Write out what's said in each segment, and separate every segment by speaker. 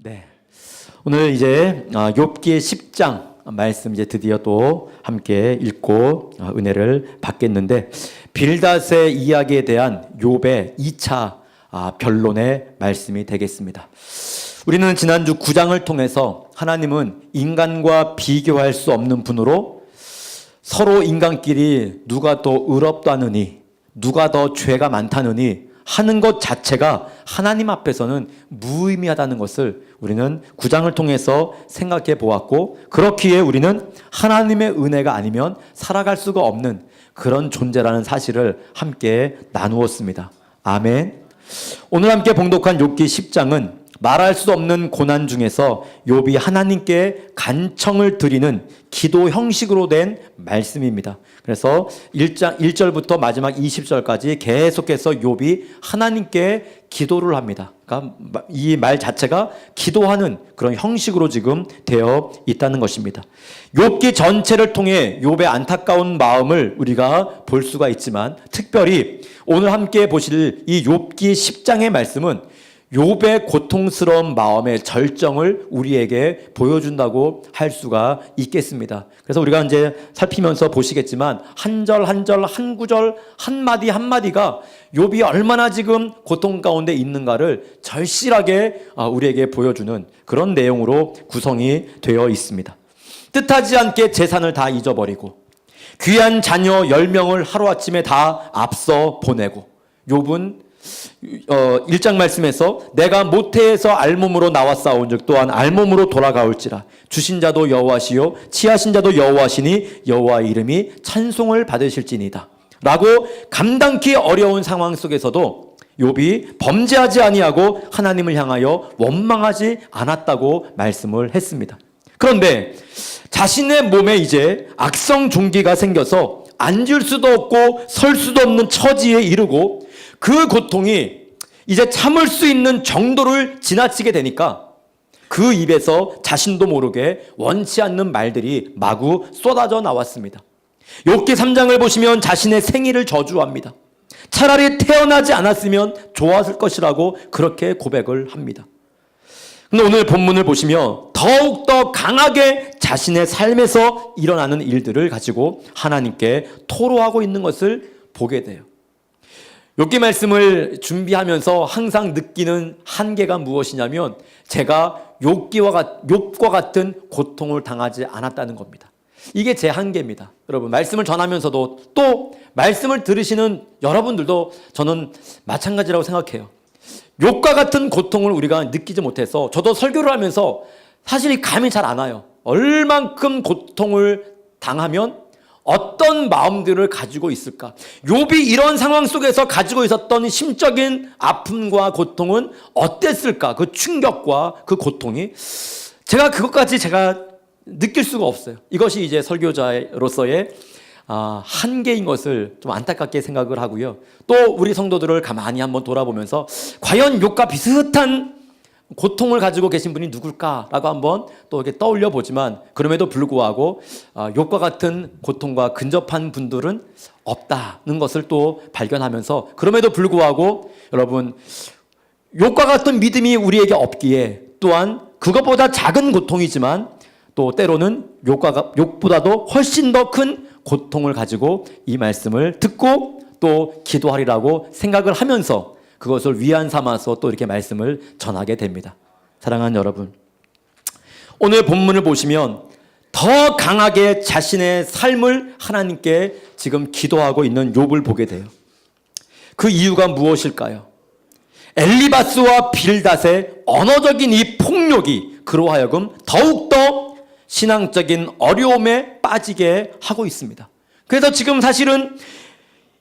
Speaker 1: 네. 오늘 이제 욥기의 10장 말씀 이제 드디어 또 함께 읽고 은혜를 받겠는데, 빌닷의 이야기에 대한 욥의 2차 변론의 말씀이 되겠습니다. 우리는 지난주 9장을 통해서 하나님은 인간과 비교할 수 없는 분으로 서로 인간끼리 누가 더 의롭다느니, 누가 더 죄가 많다느니 하는 것 자체가 하나님 앞에서는 무의미하다는 것을 우리는 9장을 통해서 생각해 보았고, 그렇기에 우리는 하나님의 은혜가 아니면 살아갈 수가 없는 그런 존재라는 사실을 함께 나누었습니다. 아멘. 오늘 함께 봉독한 욥기 10장은 말할 수 없는 고난 중에서 욥이 하나님께 간청을 드리는 기도 형식으로 된 말씀입니다. 그래서 1장 1절부터 마지막 20절까지 계속해서 욥이 하나님께 기도를 합니다. 그러니까 이 말 자체가 기도하는 그런 형식으로 지금 되어 있다는 것입니다. 욥기 전체를 통해 욥의 안타까운 마음을 우리가 볼 수가 있지만, 특별히 오늘 함께 보실 이 욥기 10장의 말씀은 욥의 고통스러운 마음의 절정을 우리에게 보여준다고 할 수가 있겠습니다. 그래서 우리가 이제 살피면서 보시겠지만 한 절 한 절, 한 구절, 한 마디 한 마디가 욥이 얼마나 지금 고통 가운데 있는가를 절실하게 우리에게 보여주는 그런 내용으로 구성이 되어 있습니다. 뜻하지 않게 재산을 다 잊어버리고 귀한 자녀 10명을 하루아침에 다 앞서 보내고, 욥은 1장 말씀에서 내가 모태에서 알몸으로 나왔사온즉 또한 알몸으로 돌아가올지라 주신 자도 여호와시요 취하신 자도 여호와시니 여호와의 이름이 찬송을 받으실지니이다 라고 감당기 어려운 상황 속에서도 욥이 범죄하지 아니하고 하나님을 향하여 원망하지 않았다고 말씀을 했습니다. 그런데 자신의 몸에 이제 악성 종기가 생겨서 앉을 수도 없고 설 수도 없는 처지에 이르고, 그 고통이 이제 참을 수 있는 정도를 지나치게 되니까 그 입에서 자신도 모르게 원치 않는 말들이 마구 쏟아져 나왔습니다. 욥기 3장을 보시면 자신의 생일을 저주합니다. 차라리 태어나지 않았으면 좋았을 것이라고 그렇게 고백을 합니다. 근데 오늘 본문을 보시면 더욱더 강하게 자신의 삶에서 일어나는 일들을 가지고 하나님께 토로하고 있는 것을 보게 돼요. 욥기 말씀을 준비하면서 항상 느끼는 한계가 무엇이냐면, 제가 욥과 같은 고통을 당하지 않았다는 겁니다. 이게 제 한계입니다. 여러분, 말씀을 전하면서도 또 말씀을 들으시는 여러분들도 저는 마찬가지라고 생각해요. 욥과 같은 고통을 우리가 느끼지 못해서, 저도 설교를 하면서 사실 감이 잘 안 와요. 얼만큼 고통을 당하면 어떤 마음들을 가지고 있을까? 욥이 이런 상황 속에서 가지고 있었던 심적인 아픔과 고통은 어땠을까? 그 충격과 그 고통이 제가 그것까지 느낄 수가 없어요. 이것이 이제 설교자로서의 한계인 것을 좀 안타깝게 생각을 하고요. 또 우리 성도들을 가만히 한번 돌아보면서 과연 욥과 비슷한 고통을 가지고 계신 분이 누굴까라고 한번 또 이렇게 떠올려 보지만, 그럼에도 불구하고 욥과 같은 고통과 근접한 분들은 없다는 것을 또 발견하면서, 그럼에도 불구하고 여러분, 욥과 같은 믿음이 우리에게 없기에, 또한 그것보다 작은 고통이지만 또 때로는 욥보다도 훨씬 더 큰 고통을 가지고 이 말씀을 듣고 또 기도하리라고 생각을 하면서 그것을 위안 삼아서 또 이렇게 말씀을 전하게 됩니다. 사랑하는 여러분, 오늘 본문을 보시면 더 강하게 자신의 삶을 하나님께 지금 기도하고 있는 욥을 보게 돼요. 그 이유가 무엇일까요? 엘리바스와 빌닷의 언어적인 이 폭력이 그로 하여금 더욱더 신앙적인 어려움에 빠지게 하고 있습니다. 그래서 지금 사실은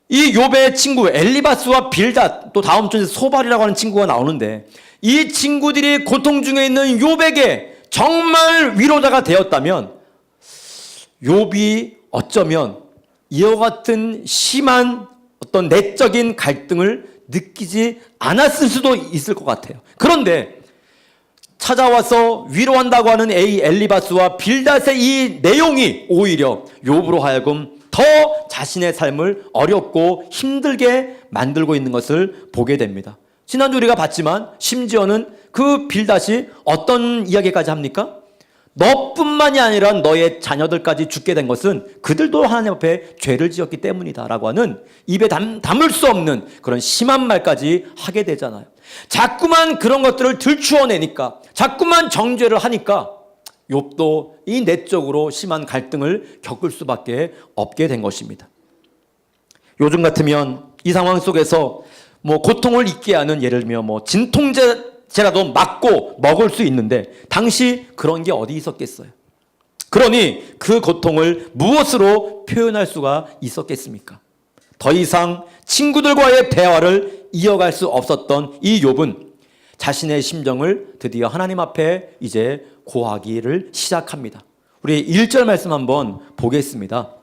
Speaker 1: 이 욥의 친구 엘리바스와 빌닷, 또 다음 주에 소발이라고 하는 친구가 나오는데, 이 친구들이 고통 중에 있는 욥에게 정말 위로자가 되었다면 욥이 어쩌면 이와 같은 심한 어떤 내적인 갈등을 느끼지 않았을 수도 있을 것 같아요. 그런데 찾아와서 위로한다고 하는 엘리바스와 빌닷의 이 내용이 오히려 욥으로 하여금 더 자신의 삶을 어렵고 힘들게 만들고 있는 것을 보게 됩니다. 지난주 우리가 봤지만 심지어는 그 빌닷이 어떤 이야기까지 합니까? 너뿐만이 아니라 너의 자녀들까지 죽게 된 것은 그들도 하나님 앞에 죄를 지었기 때문이다라고 하는 입에 담을 수 없는 그런 심한 말까지 하게 되잖아요. 자꾸만 그런 것들을 들추어내니까, 자꾸만 정죄를 하니까 욥도 이 내적으로 심한 갈등을 겪을 수밖에 없게 된 것입니다. 요즘 같으면 이 상황 속에서 고통을 잊게 하는, 예를 들면 진통제라도 맞고 먹을 수 있는데 당시 그런 게 어디 있었겠어요? 그러니 그 고통을 무엇으로 표현할 수가 있었겠습니까? 더 이상 친구들과의 대화를 이어갈 수 없었던 이 욥은 자신의 심정을 드디어 하나님 앞에 이제 고하기를 시작합니다. 우리 1절 말씀 한번 보겠습니다.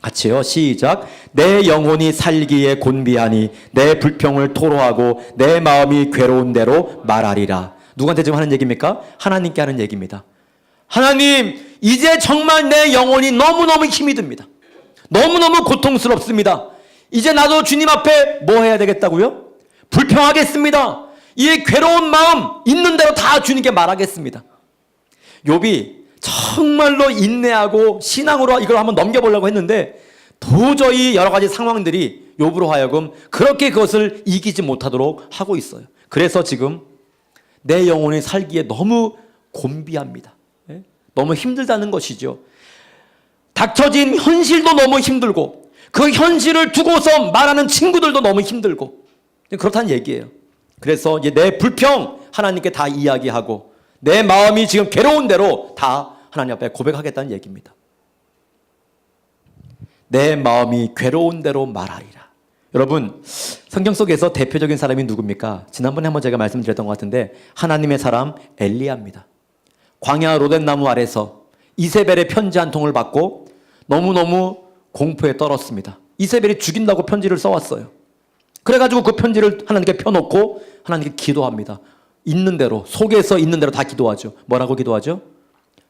Speaker 1: 같이요. 시작. 내 영혼이 살기에 곤비하니 내 불평을 토로하고 내 마음이 괴로운 대로 말하리라. 누구한테 지금 하는 얘기입니까? 하나님께 하는 얘기입니다. 하나님, 이제 정말 내 영혼이 너무너무 힘이 듭니다. 너무너무 고통스럽습니다. 이제 나도 주님 앞에 뭐 해야 되겠다고요? 불평하겠습니다. 이 괴로운 마음 있는 대로 다 주님께 말하겠습니다. 욥이 정말로 인내하고 신앙으로 이걸 한번 넘겨보려고 했는데 도저히 여러 가지 상황들이 욥으로 하여금 그렇게 그것을 이기지 못하도록 하고 있어요. 그래서 지금 내 영혼이 살기에 너무 곤비합니다. 너무 힘들다는 것이죠. 닥쳐진 현실도 너무 힘들고 그 현실을 두고서 말하는 친구들도 너무 힘들고 그렇다는 얘기예요. 그래서 이제 내 불평 하나님께 다 이야기하고 내 마음이 지금 괴로운 대로 다 하나님 앞에 고백하겠다는 얘기입니다. 내 마음이 괴로운 대로 말하리라. 여러분, 성경 속에서 대표적인 사람이 누굽니까? 지난번에 한번 제가 말씀드렸던 것 같은데 하나님의 사람 엘리야입니다. 광야 로댓나무 아래서 이세벨의 편지 한 통을 받고 너무너무 공포에 떨었습니다. 이세벨이 죽인다고 편지를 써왔어요. 그래가지고 그 편지를 하나님께 펴놓고 하나님께 기도합니다. 있는 대로, 속에서 있는 대로 다 기도하죠. 뭐라고 기도하죠?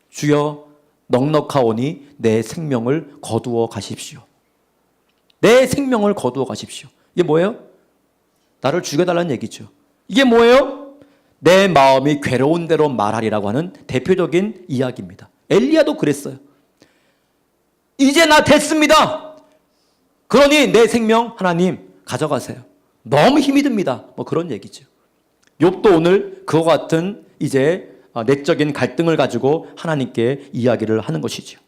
Speaker 1: 주여, 넉넉하오니 내 생명을 거두어 가십시오. 내 생명을 거두어 가십시오. 이게 뭐예요? 나를 죽여달라는 얘기죠. 이게 뭐예요? 내 마음이 괴로운 대로 말하리라고 하는 대표적인 이야기입니다. 엘리야도 그랬어요. 이제 나 됐습니다. 그러니 내 생명 하나님 가져가세요. 너무 힘이 듭니다. 그런 얘기죠. 욥도 오늘 그와 같은 이제 내적인 갈등을 가지고 하나님께 이야기를 하는 것이죠.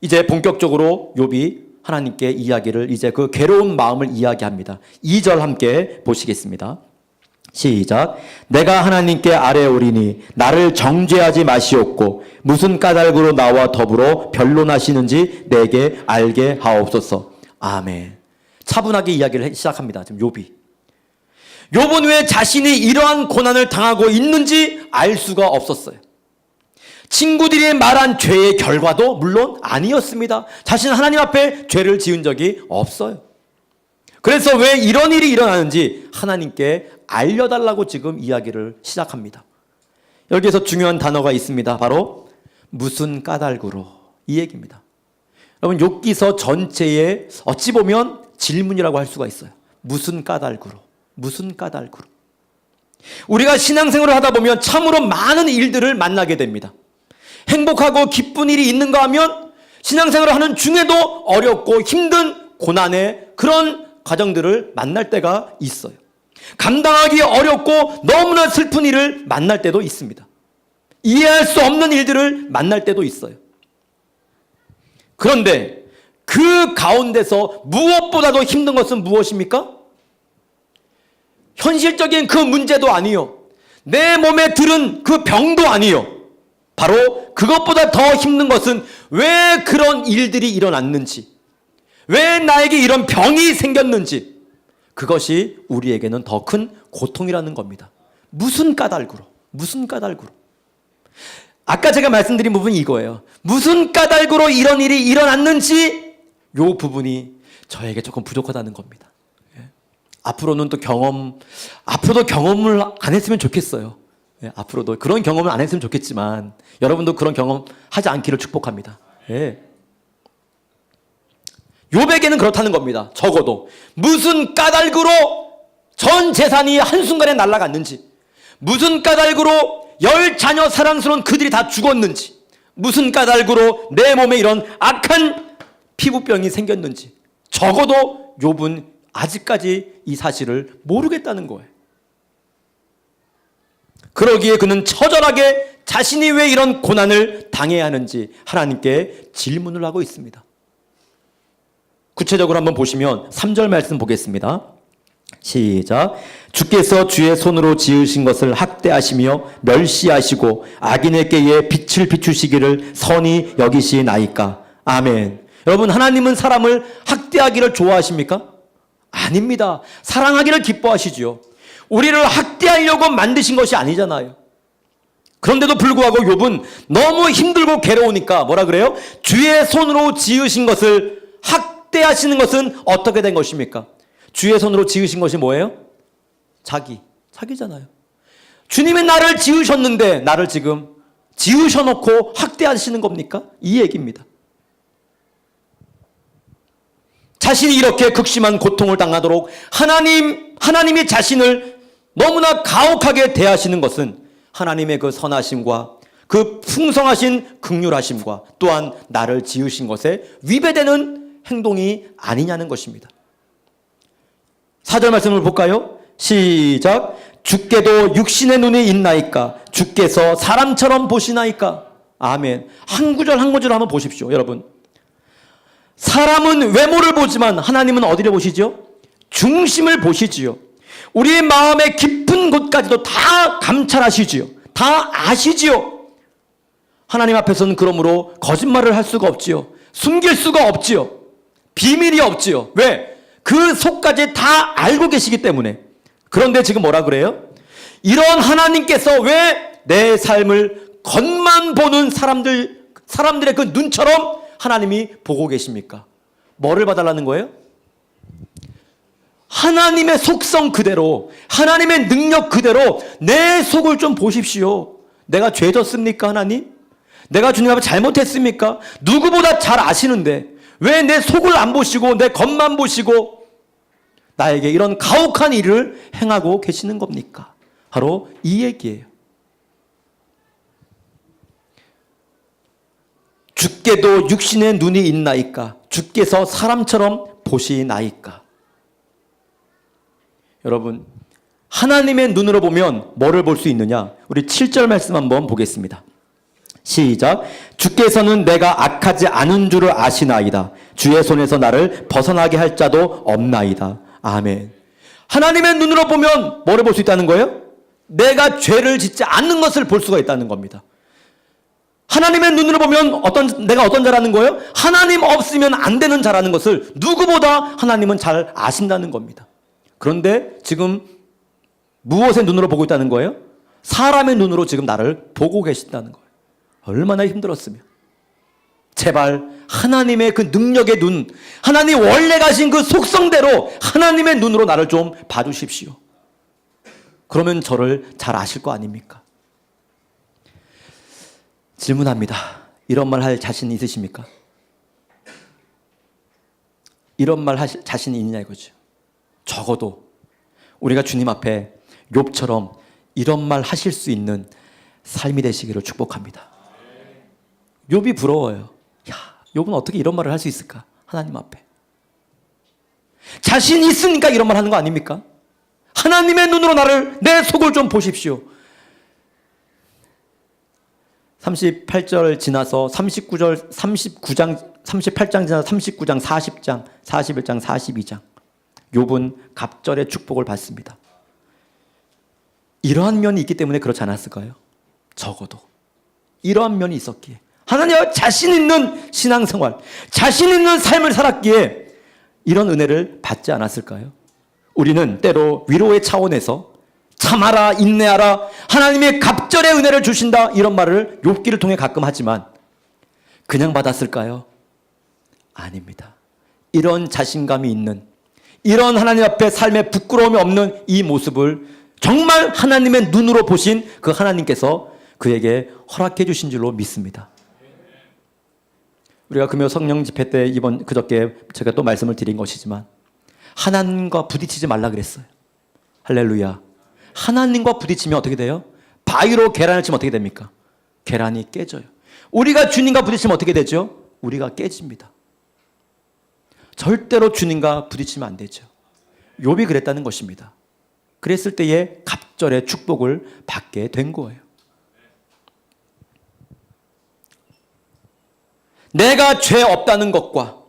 Speaker 1: 이제 본격적으로 욥이 하나님께 이야기를 이제 그 괴로운 마음을 이야기합니다. 2절 함께 보시겠습니다. 시작. 내가 하나님께 아뢰오리니 나를 정죄하지 마시옵고 무슨 까닭으로 나와 더불어 변론하시는지 내게 알게 하옵소서. 아멘. 차분하게 이야기를 시작합니다. 지금 욥이. 욥은 왜 자신이 이러한 고난을 당하고 있는지 알 수가 없었어요. 친구들이 말한 죄의 결과도 물론 아니었습니다. 자신은 하나님 앞에 죄를 지은 적이 없어요. 그래서 왜 이런 일이 일어나는지 하나님께 알려달라고 지금 이야기를 시작합니다. 여기에서 중요한 단어가 있습니다. 바로 무슨 까닭으로, 이 얘기입니다. 여러분, 욥기서 전체에 어찌 보면 질문이라고 할 수가 있어요. 무슨 까닭으로, 무슨 까닭으로. 우리가 신앙생활을 하다 보면 참으로 많은 일들을 만나게 됩니다. 행복하고 기쁜 일이 있는가 하면 신앙생활을 하는 중에도 어렵고 힘든 고난의 그런 과정들을 만날 때가 있어요. 감당하기 어렵고 너무나 슬픈 일을 만날 때도 있습니다. 이해할 수 없는 일들을 만날 때도 있어요. 그런데 그 가운데서 무엇보다도 힘든 것은 무엇입니까? 현실적인 그 문제도 아니요. 내 몸에 들은 그 병도 아니요. 바로 그것보다 더 힘든 것은 왜 그런 일들이 일어났는지, 왜 나에게 이런 병이 생겼는지, 그것이 우리에게는 더 큰 고통이라는 겁니다. 무슨 까닭으로, 무슨 까닭으로. 아까 제가 말씀드린 부분이 이거예요. 무슨 까닭으로 이런 일이 일어났는지 이 부분이 저에게 조금 부족하다는 겁니다. 앞으로는 또 앞으로도 경험을 안 했으면 좋겠어요. 앞으로도 그런 경험을 안 했으면 좋겠지만 여러분도 그런 경험 하지 않기를 축복합니다. 욥에게는 그렇다는 겁니다. 적어도 무슨 까닭으로 전 재산이 한순간에 날아갔는지, 무슨 까닭으로 10자녀 사랑스러운 그들이 다 죽었는지, 무슨 까닭으로 내 몸에 이런 악한 피부병이 생겼는지, 적어도 욥은 아직까지 이 사실을 모르겠다는 거예요. 그러기에 그는 처절하게 자신이 왜 이런 고난을 당해야 하는지 하나님께 질문을 하고 있습니다. 구체적으로 한번 보시면 3절 말씀 보겠습니다. 시작. 주께서 주의 손으로 지으신 것을 학대하시며 멸시하시고 악인에게 빛을 비추시기를 선히 여기시나이까. 아멘. 여러분, 하나님은 사람을 학대하기를 좋아하십니까? 아닙니다. 사랑하기를 기뻐하시죠. 우리를 학대하려고 만드신 것이 아니잖아요. 그런데도 불구하고 욥은 너무 힘들고 괴로우니까 뭐라 그래요? 주의 손으로 지으신 것을 학대하시는 것은 어떻게 된 것입니까? 주의 손으로 지으신 것이 뭐예요? 자기잖아요. 주님이 나를 지으셨는데 나를 지금 지으셔놓고 학대하시는 겁니까? 이 얘기입니다. 자신이 이렇게 극심한 고통을 당하도록 하나님이 자신을 너무나 가혹하게 대하시는 것은 하나님의 그 선하심과 그 풍성하신 긍휼하심과 또한 나를 지으신 것에 위배되는 행동이 아니냐는 것입니다. 4절 말씀을 볼까요? 시작. 주께도 육신의 눈이 있나이까? 주께서 사람처럼 보시나이까? 아멘. 한 구절 한 구절 한번 보십시오, 여러분. 사람은 외모를 보지만 하나님은 어디를 보시죠? 중심을 보시지요. 우리의 마음의 깊은 곳까지도 다 감찰하시지요. 다 아시지요. 하나님 앞에서는 그러므로 거짓말을 할 수가 없지요. 숨길 수가 없지요. 비밀이 없지요. 왜? 그 속까지 다 알고 계시기 때문에. 그런데 지금 뭐라 그래요? 이런 하나님께서 왜 내 삶을 겉만 보는 사람들의 그 눈처럼 하나님이 보고 계십니까? 뭐를 봐달라는 거예요? 하나님의 속성 그대로, 하나님의 능력 그대로 내 속을 좀 보십시오. 내가 죄 졌습니까, 하나님? 내가 주님 앞에 잘못했습니까? 누구보다 잘 아시는데 왜 내 속을 안 보시고 내 겉만 보시고 나에게 이런 가혹한 일을 행하고 계시는 겁니까? 바로 이 얘기예요. 주께도 육신의 눈이 있나이까? 주께서 사람처럼 보시나이까? 여러분, 하나님의 눈으로 보면 뭐를 볼 수 있느냐? 우리 7절 말씀 한번 보겠습니다. 시작. 주께서는 내가 악하지 않은 줄을 아시나이다. 주의 손에서 나를 벗어나게 할 자도 없나이다. 아멘. 하나님의 눈으로 보면 뭐를 볼 수 있다는 거예요? 내가 죄를 짓지 않는 것을 볼 수가 있다는 겁니다. 하나님의 눈으로 보면 내가 어떤 자라는 거예요? 하나님 없으면 안 되는 자라는 것을 누구보다 하나님은 잘 아신다는 겁니다. 그런데 지금 무엇의 눈으로 보고 있다는 거예요? 사람의 눈으로 지금 나를 보고 계신다는 거예요. 얼마나 힘들었으면. 제발 하나님의 그 능력의 눈, 하나님 원래 가신 그 속성대로 하나님의 눈으로 나를 좀 봐주십시오. 그러면 저를 잘 아실 거 아닙니까? 질문합니다. 이런 말 할 자신 있으십니까? 이런 말 하실 자신이 있느냐 이거죠. 적어도 우리가 주님 앞에 욥처럼 이런 말 하실 수 있는 삶이 되시기를 축복합니다. 욥이 부러워요. 야, 욥은 어떻게 이런 말을 할 수 있을까? 하나님 앞에. 자신이 있으니까 이런 말 하는 거 아닙니까? 하나님의 눈으로 내 속을 좀 보십시오. 38절 지나서 38장 지나서 39장, 40장, 41장, 42장. 욥은 갑절의 축복을 받습니다. 이러한 면이 있기 때문에 그렇지 않았을까요? 적어도 이러한 면이 있었기에 하나님 자신 있는 신앙생활, 자신 있는 삶을 살았기에 이런 은혜를 받지 않았을까요? 우리는 때로 위로의 차원에서 참아라, 인내하라, 하나님의 갑절의 은혜를 주신다 이런 말을 욥기를 통해 가끔 하지만 그냥 받았을까요? 아닙니다. 이런 자신감이 있는, 이런 하나님 앞에 삶에 부끄러움이 없는 이 모습을 정말 하나님의 눈으로 보신 그 하나님께서 그에게 허락해 주신 줄로 믿습니다. 우리가 금요 성령 집회 때 그저께 제가 또 말씀을 드린 것이지만 하나님과 부딪히지 말라 그랬어요. 할렐루야. 하나님과 부딪히면 어떻게 돼요? 바위로 계란을 치면 어떻게 됩니까? 계란이 깨져요. 우리가 주님과 부딪히면 어떻게 되죠? 우리가 깨집니다. 절대로 주님과 부딪히면 안 되죠. 욥이 그랬다는 것입니다. 그랬을 때에 갑절의 축복을 받게 된 거예요. 내가 죄 없다는 것과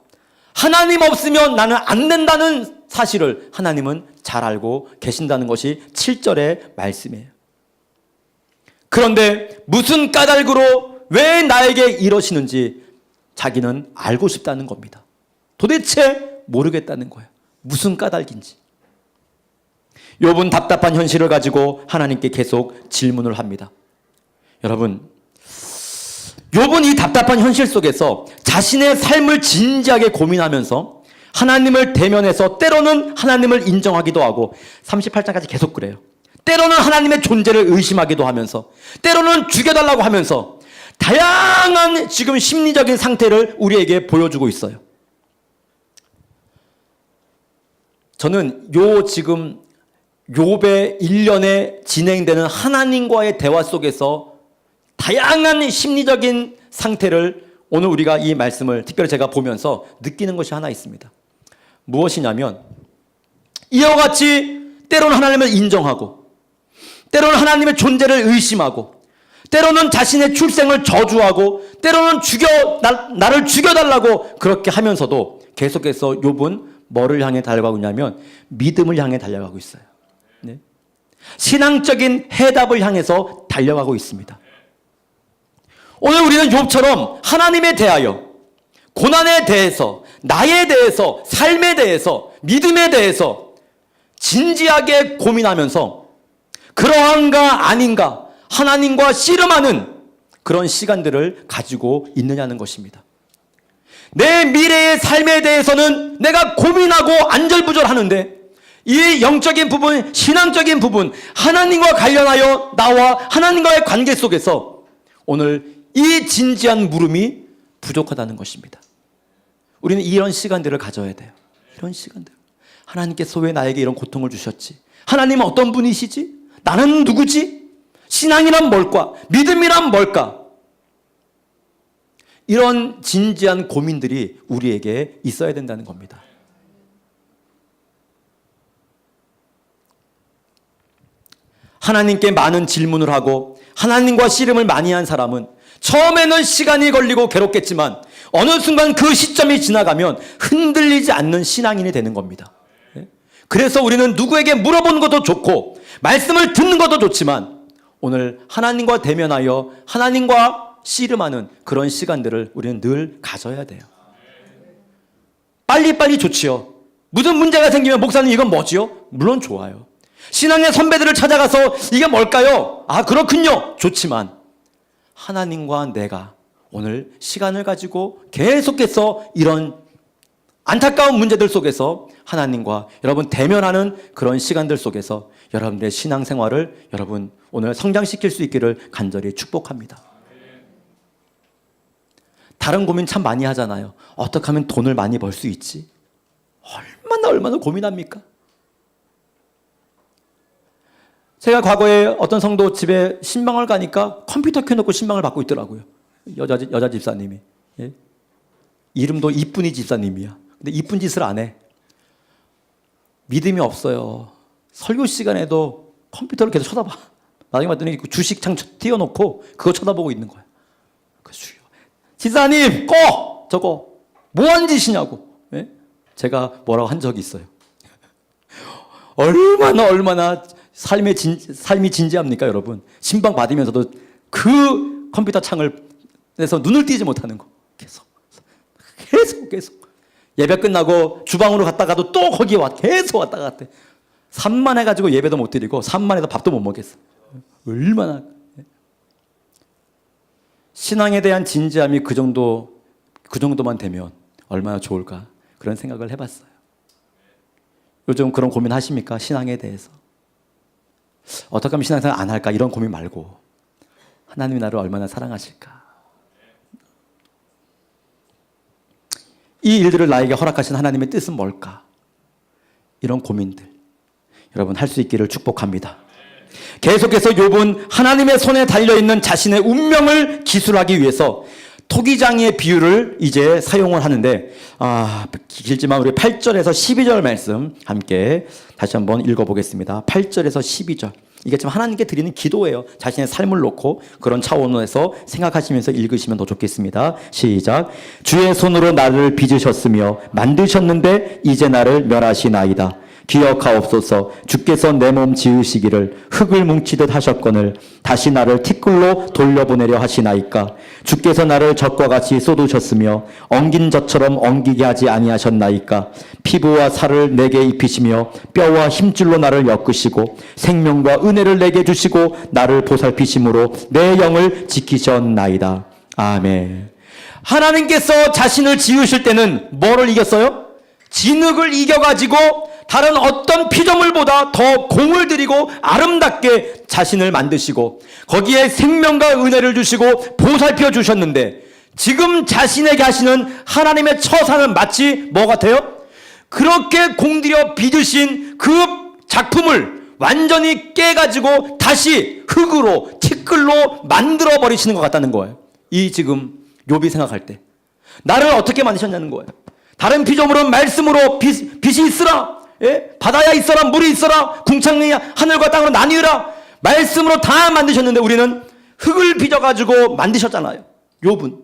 Speaker 1: 하나님 없으면 나는 안 된다는 사실을 하나님은 잘 알고 계신다는 것이 7절의 말씀이에요. 그런데 무슨 까닭으로 왜 나에게 이러시는지 자기는 알고 싶다는 겁니다. 도대체 모르겠다는 거예요. 무슨 까닭인지. 욥은 답답한 현실을 가지고 하나님께 계속 질문을 합니다. 여러분, 욥은 이 답답한 현실 속에서 자신의 삶을 진지하게 고민하면서 하나님을 대면해서 때로는 하나님을 인정하기도 하고 38장까지 계속 그래요. 때로는 하나님의 존재를 의심하기도 하면서 때로는 죽여달라고 하면서 다양한 지금 심리적인 상태를 우리에게 보여주고 있어요. 저는 지금 욥의 1년에 진행되는 하나님과의 대화 속에서 다양한 심리적인 상태를 오늘 우리가 이 말씀을 특별히 제가 보면서 느끼는 것이 하나 있습니다. 무엇이냐면 이와 같이 때로는 하나님을 인정하고 때로는 하나님의 존재를 의심하고 때로는 자신의 출생을 저주하고 때로는 나를 죽여달라고 그렇게 하면서도 계속해서 욥은 뭐를 향해 달려가고 있냐면 믿음을 향해 달려가고 있어요. 네. 신앙적인 해답을 향해서 달려가고 있습니다. 오늘 우리는 욥처럼 하나님에 대하여 고난에 대해서 나에 대해서 삶에 대해서 믿음에 대해서 진지하게 고민하면서 그러한가 아닌가 하나님과 씨름하는 그런 시간들을 가지고 있느냐는 것입니다. 내 미래의 삶에 대해서는 내가 고민하고 안절부절하는데 이 영적인 부분, 신앙적인 부분, 하나님과 관련하여 나와 하나님과의 관계 속에서 오늘 이 진지한 물음이 부족하다는 것입니다. 우리는 이런 시간들을 가져야 돼요. 이런 시간들. 하나님께서 왜 나에게 이런 고통을 주셨지? 하나님은 어떤 분이시지? 나는 누구지? 신앙이란 뭘까? 믿음이란 뭘까? 이런 진지한 고민들이 우리에게 있어야 된다는 겁니다. 하나님께 많은 질문을 하고 하나님과 씨름을 많이 한 사람은 처음에는 시간이 걸리고 괴롭겠지만 어느 순간 그 시점이 지나가면 흔들리지 않는 신앙인이 되는 겁니다. 그래서 우리는 누구에게 물어보는 것도 좋고 말씀을 듣는 것도 좋지만 오늘 하나님과 대면하여 하나님과 씨름하는 그런 시간들을 우리는 늘 가져야 돼요. 빨리빨리 좋지요. 무슨 문제가 생기면 목사님 이건 뭐지요? 물론 좋아요. 신앙의 선배들을 찾아가서 이게 뭘까요? 아 그렇군요. 좋지만 하나님과 내가 오늘 시간을 가지고 계속해서 이런 안타까운 문제들 속에서 하나님과 여러분 대면하는 그런 시간들 속에서 여러분들의 신앙생활을 여러분 오늘 성장시킬 수 있기를 간절히 축복합니다. 다른 고민 참 많이 하잖아요. 어떻게 하면 돈을 많이 벌 수 있지? 얼마나 고민합니까? 제가 과거에 어떤 성도 집에 신방을 가니까 컴퓨터 켜놓고 신방을 받고 있더라고요. 여자 집사님이. 예? 이름도 이쁜이 집사님이야. 근데 이쁜 짓을 안 해. 믿음이 없어요. 설교 시간에도 컴퓨터를 계속 쳐다봐. 나중에 봤더니 주식창 띄워놓고 그거 쳐다보고 있는 거야. 집사님 꺼! 저거 뭐한 짓이냐고. 예? 제가 뭐라고 한 적이 있어요. 얼마나 삶이 진지합니까 여러분. 신방 받으면서도 그 컴퓨터 창을 내서 눈을 띄지 못하는 거. 계속 예배 끝나고 주방으로 갔다가도 또 거기 계속 왔다 갔대. 산만해가지고 예배도 못 드리고 산만해서 밥도 못 먹겠어. 얼마나. 신앙에 대한 진지함이 그 정도만 되면 얼마나 좋을까 그런 생각을 해봤어요. 요즘 그런 고민 하십니까? 신앙에 대해서. 어떻게 하면 신앙생활 안 할까 이런 고민 말고 하나님이 나를 얼마나 사랑하실까. 이 일들을 나에게 허락하신 하나님의 뜻은 뭘까? 이런 고민들. 여러분 할 수 있기를 축복합니다. 계속해서 욥은 하나님의 손에 달려있는 자신의 운명을 기술하기 위해서 토기장이의 비유를 이제 사용을 하는데, 길지만 우리 8절에서 12절 말씀 함께 다시 한번 읽어보겠습니다. 8절에서 12절. 이게 지금 하나님께 드리는 기도예요. 자신의 삶을 놓고 그런 차원에서 생각하시면서 읽으시면 더 좋겠습니다. 시작. 주의 손으로 나를 빚으셨으며 만드셨는데 이제 나를 멸하시나이다. 기억하옵소서. 주께서 내 몸 지으시기를 흙을 뭉치듯 하셨거늘 다시 나를 티끌로 돌려보내려 하시나이까. 주께서 나를 젖과 같이 쏟으셨으며 엉긴 젖처럼 엉기게 하지 아니하셨나이까. 피부와 살을 내게 입히시며 뼈와 힘줄로 나를 엮으시고 생명과 은혜를 내게 주시고 나를 보살피심으로 내 영을 지키셨나이다. 아멘. 하나님께서 자신을 지으실 때는 뭐를 이겼어요? 진흙을 이겨가지고 다른 어떤 피조물보다 더 공을 들이고 아름답게 자신을 만드시고 거기에 생명과 은혜를 주시고 보살펴 주셨는데, 지금 자신에게 하시는 하나님의 처사는 마치 뭐 같아요? 그렇게 공들여 빚으신 그 작품을 완전히 깨가지고 다시 흙으로 티끌로 만들어 버리시는 것 같다는 거예요. 이 지금 욥이 생각할 때 나를 어떻게 만드셨냐는 거예요. 다른 피조물은 말씀으로 빛이 있으라, 바다야 있어라, 물이 있어라, 궁창이 하늘과 땅으로 나뉘으라, 말씀으로 다 만드셨는데 우리는 흙을 빚어가지고 만드셨잖아요, 욥은.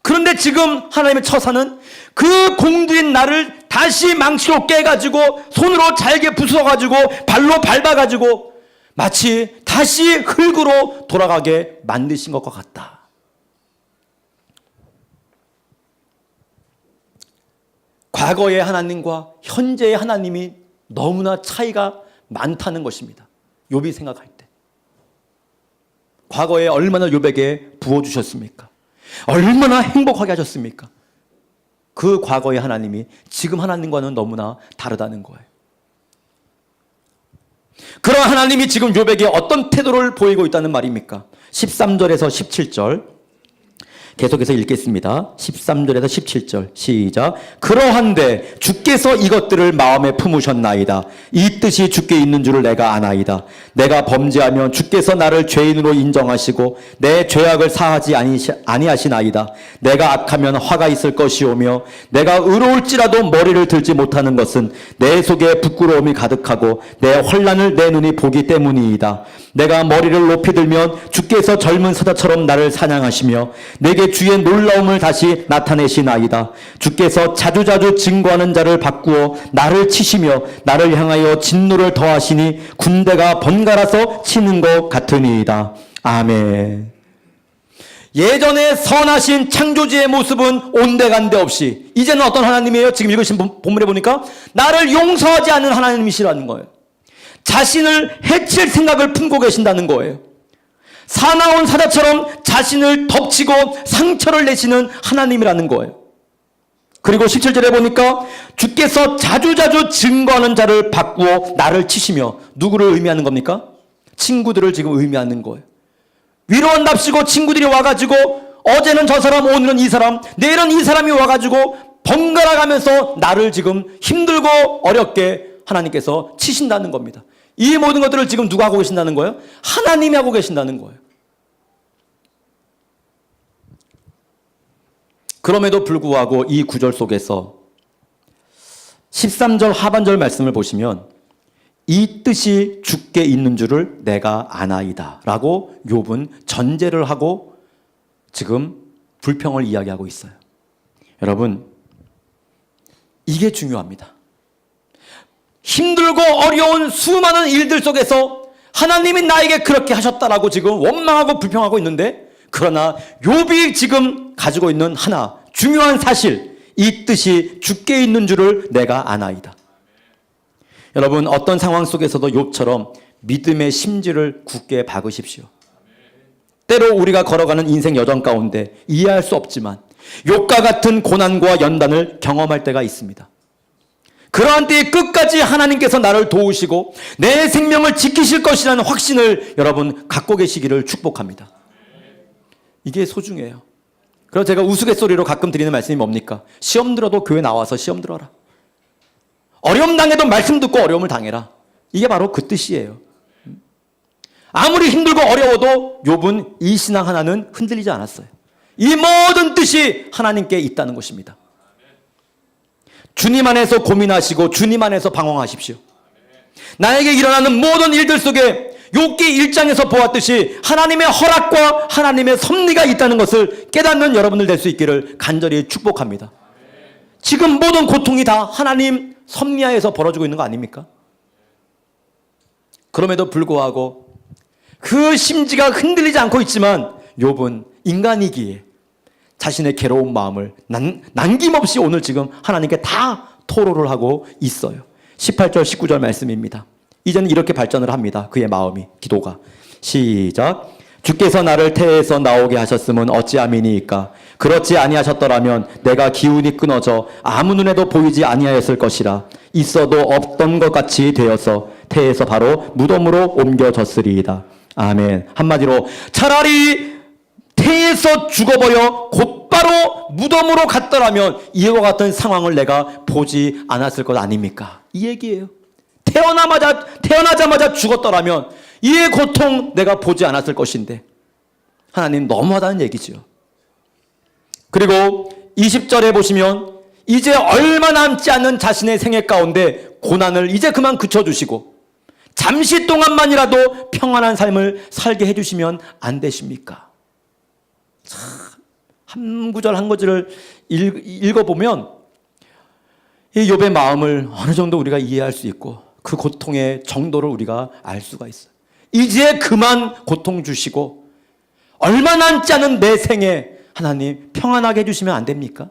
Speaker 1: 그런데 지금 하나님의 처사는 그 공들인 나를 다시 망치로 깨가지고 손으로 잘게 부숴가지고 발로 밟아가지고 마치 다시 흙으로 돌아가게 만드신 것과 같다. 과거의 하나님과 현재의 하나님이 너무나 차이가 많다는 것입니다. 욥이 생각할 때. 과거에 얼마나 욥에게 부어주셨습니까? 얼마나 행복하게 하셨습니까? 그 과거의 하나님이 지금 하나님과는 너무나 다르다는 거예요. 그런 하나님이 지금 욥에게 어떤 태도를 보이고 있다는 말입니까? 13절에서 17절 계속해서 읽겠습니다. 13절에서 17절 시작. 그러한데 주께서 이것들을 마음에 품으셨나이다. 이 뜻이 주께 있는 줄을 내가 아나이다. 내가 범죄하면 주께서 나를 죄인으로 인정하시고 내 죄악을 사하지 아니하시나이다. 내가 악하면 화가 있을 것이오며 내가 의로울지라도 머리를 들지 못하는 것은 내 속에 부끄러움이 가득하고 내 환난을 내 눈이 보기 때문이이다. 내가 머리를 높이 들면 주께서 젊은 사자처럼 나를 사냥하시며 내게 주의 놀라움을 다시 나타내시나이다. 주께서 자주자주 증거하는 자를 바꾸어 나를 치시며 나를 향하여 진노를 더하시니 군대가 번갈아서 치는 것 같으니이다. 아멘. 예전에 선하신 창조주의 모습은 온데간데 없이 이제는 어떤 하나님이에요? 지금 읽으신 본문에 보니까 나를 용서하지 않는 하나님이시라는 거예요. 자신을 해칠 생각을 품고 계신다는 거예요. 사나운 사자처럼 자신을 덮치고 상처를 내시는 하나님이라는 거예요. 그리고 17절에 보니까 주께서 자주자주 증거하는 자를 바꾸어 나를 치시며, 누구를 의미하는 겁니까? 친구들을 지금 의미하는 거예요. 위로한답시고 친구들이 와가지고 어제는 저 사람, 오늘은 이 사람, 내일은 이 사람이 와가지고 번갈아 가면서 나를 지금 힘들고 어렵게 하나님께서 치신다는 겁니다. 이 모든 것들을 지금 누가 하고 계신다는 거예요? 하나님이 하고 계신다는 거예요. 그럼에도 불구하고 이 구절 속에서 13절 하반절 말씀을 보시면 이 뜻이 주께 있는 줄을 내가 아나이다 라고 욥은 전제를 하고 지금 불평을 이야기하고 있어요. 여러분, 이게 중요합니다. 힘들고 어려운 수많은 일들 속에서 하나님이 나에게 그렇게 하셨다라고 지금 원망하고 불평하고 있는데, 그러나 욥이 지금 가지고 있는 하나 중요한 사실, 이 뜻이 주께 있는 줄을 내가 아나이다. 여러분, 어떤 상황 속에서도 욥처럼 믿음의 심지를 굳게 박으십시오. 때로 우리가 걸어가는 인생 여정 가운데 이해할 수 없지만 욥과 같은 고난과 연단을 경험할 때가 있습니다. 그러한 때에 끝까지 하나님께서 나를 도우시고 내 생명을 지키실 것이라는 확신을 여러분 갖고 계시기를 축복합니다. 이게 소중해요. 그래서 제가 우스갯소리로 가끔 드리는 말씀이 뭡니까? 시험 들어도 교회 나와서 시험 들어라. 어려움 당해도 말씀 듣고 어려움을 당해라. 이게 바로 그 뜻이에요. 아무리 힘들고 어려워도 욥은 이 신앙 하나는 흔들리지 않았어요. 이 모든 뜻이 하나님께 있다는 것입니다. 주님 안에서 고민하시고 주님 안에서 방황하십시오. 나에게 일어나는 모든 일들 속에 욥기 1장에서 보았듯이 하나님의 허락과 하나님의 섭리가 있다는 것을 깨닫는 여러분들 될 수 있기를 간절히 축복합니다. 지금 모든 고통이 다 하나님 섭리하에서 벌어지고 있는 거 아닙니까? 그럼에도 불구하고 그 심지가 흔들리지 않고 있지만 욥은 인간이기에 자신의 괴로운 마음을 남김없이 오늘 지금 하나님께 다 토로를 하고 있어요. 18절 19절 말씀입니다. 이제는 이렇게 발전을 합니다. 그의 마음이, 기도가. 시작. 주께서 나를 태에서 나오게 하셨음은 어찌함이니이까. 그렇지 아니하셨더라면 내가 기운이 끊어져 아무 눈에도 보이지 아니하였을 것이라. 있어도 없던 것 같이 되어서 태에서 바로 무덤으로 옮겨졌으리이다. 아멘. 한마디로 차라리 태에서 죽어버려 곧바로 무덤으로 갔더라면 이와 같은 상황을 내가 보지 않았을 것 아닙니까? 이 얘기예요. 태어나자마자 죽었더라면 이 고통 내가 보지 않았을 것인데 하나님 너무하다는 얘기죠. 그리고 20절에 보시면 이제 얼마 남지 않은 자신의 생애 가운데 고난을 이제 그만 그쳐주시고 잠시 동안만이라도 평안한 삶을 살게 해주시면 안 되십니까? 참, 한 구절 한 구절을 읽어보면 이 욥의 마음을 어느 정도 우리가 이해할 수 있고 그 고통의 정도를 우리가 알 수가 있어요. 이제 그만 고통 주시고 얼마 남지 않은 내 생에 하나님 평안하게 해주시면 안 됩니까?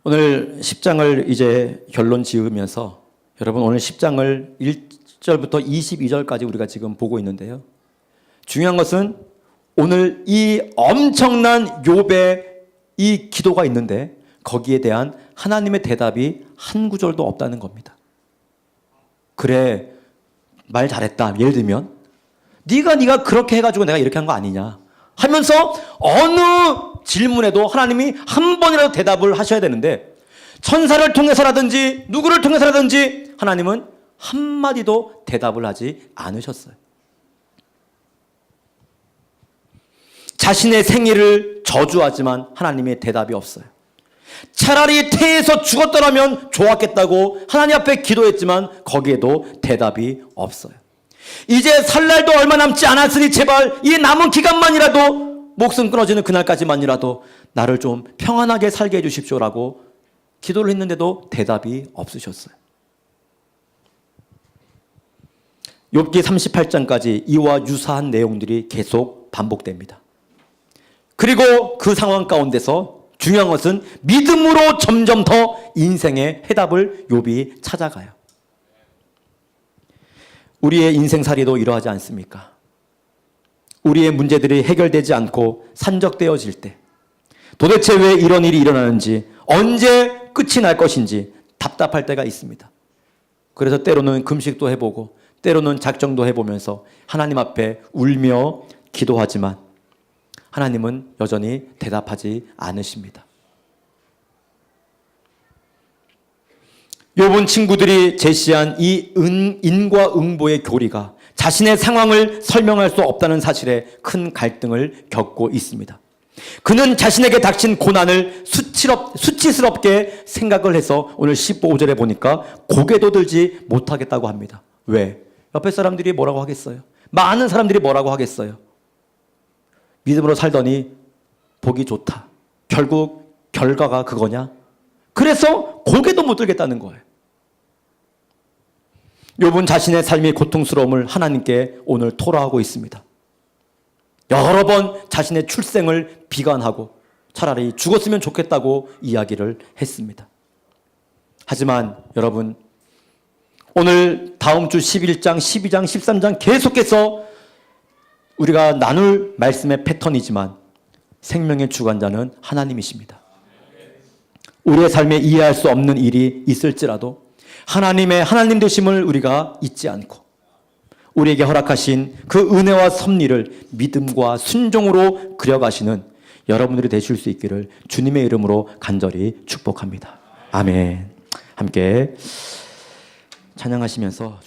Speaker 1: 오늘 10장을 이제 결론 지으면서 여러분 오늘 10장을 1절부터 22절까지 우리가 지금 보고 있는데요. 중요한 것은 오늘 이 엄청난 욥의 이 기도가 있는데 거기에 대한 하나님의 대답이 한 구절도 없다는 겁니다. 그래, 말 잘했다. 예를 들면 네가 그렇게 해가지고 내가 이렇게 한 거 아니냐 하면서 어느 질문에도 하나님이 한 번이라도 대답을 하셔야 되는데 천사를 통해서라든지 누구를 통해서라든지 하나님은 한마디도 대답을 하지 않으셨어요. 자신의 생일을 저주하지만 하나님의 대답이 없어요. 차라리 태에서 죽었더라면 좋았겠다고 하나님 앞에 기도했지만 거기에도 대답이 없어요. 이제 살 날도 얼마 남지 않았으니 제발 이 남은 기간만이라도 목숨 끊어지는 그날까지만이라도 나를 좀 평안하게 살게 해주십시오라고 기도를 했는데도 대답이 없으셨어요. 욥기 38장까지 이와 유사한 내용들이 계속 반복됩니다. 그리고 그 상황 가운데서 중요한 것은 믿음으로 점점 더 인생의 해답을 욥이 찾아가요. 우리의 인생살이도 이러하지 않습니까? 우리의 문제들이 해결되지 않고 산적되어질 때 도대체 왜 이런 일이 일어나는지 언제 끝이 날 것인지 답답할 때가 있습니다. 그래서 때로는 금식도 해보고 때로는 작정도 해보면서 하나님 앞에 울며 기도하지만 하나님은 여전히 대답하지 않으십니다. 욥은 친구들이 제시한 이 인과 응보의 교리가 자신의 상황을 설명할 수 없다는 사실에 큰 갈등을 겪고 있습니다. 그는 자신에게 닥친 고난을 수치스럽게 생각을 해서 오늘 15절에 보니까 고개도 들지 못하겠다고 합니다. 왜? 옆에 사람들이 뭐라고 하겠어요? 많은 사람들이 뭐라고 하겠어요? 믿음으로 살더니 보기 좋다. 결국 결과가 그거냐? 그래서 고개도 못 들겠다는 거예요. 욥은 자신의 삶의 고통스러움을 하나님께 오늘 토로하고 있습니다. 여러 번 자신의 출생을 비관하고 차라리 죽었으면 좋겠다고 이야기를 했습니다. 하지만 여러분 오늘 다음 주 11장, 12장, 13장 계속해서 우리가 나눌 말씀의 패턴이지만 생명의 주관자는 하나님이십니다. 우리의 삶에 이해할 수 없는 일이 있을지라도 하나님 되심을 우리가 잊지 않고 우리에게 허락하신 그 은혜와 섭리를 믿음과 순종으로 그려가시는 여러분들이 되실 수 있기를 주님의 이름으로 간절히 축복합니다. 아멘. 함께 찬양하시면서